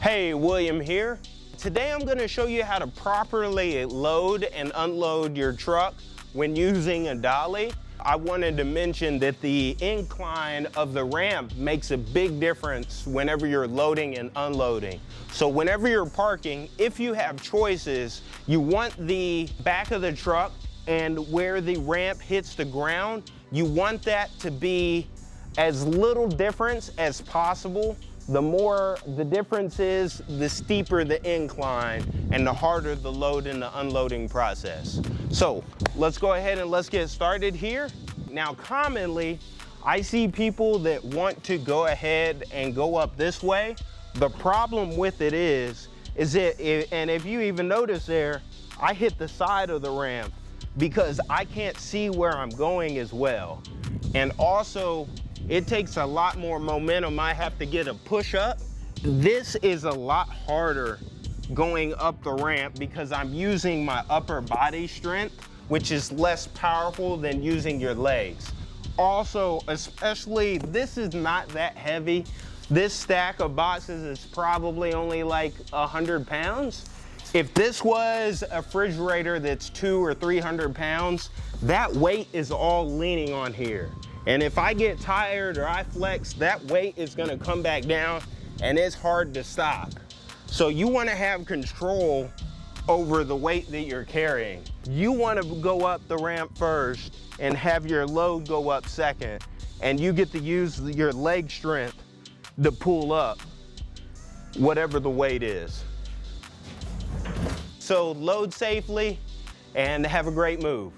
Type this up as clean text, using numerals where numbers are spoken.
Hey, William here. Today I'm going to show you how to properly load and unload your truck when using a dolly. I wanted to mention that the incline of the ramp makes a big difference whenever you're loading and unloading. So whenever you're parking, if you have choices, you want the back of the truck and where the ramp hits the ground, you want that to be as little difference as possible. The more the difference is, the steeper the incline and the harder the load and the unloading process. So let's go ahead and let's get started here. Now, commonly, I see people that want to go ahead and go up this way. The problem with it is that, and if you even notice there, I hit the side of the ramp because I can't see where I'm going as well. And also, it takes a lot more momentum. I have to get a push up. This is a lot harder going up the ramp because I'm using my upper body strength, which is less powerful than using your legs. Also, especially, this is not that heavy. This stack of boxes is probably only like 100 pounds. If this was a refrigerator that's 200 or 300 pounds, that weight is all leaning on here. And if I get tired or I flex, that weight is gonna come back down and it's hard to stop. So you wanna have control over the weight that you're carrying. You wanna go up the ramp first and have your load go up second, and you get to use your leg strength to pull up whatever the weight is. So load safely and have a great move.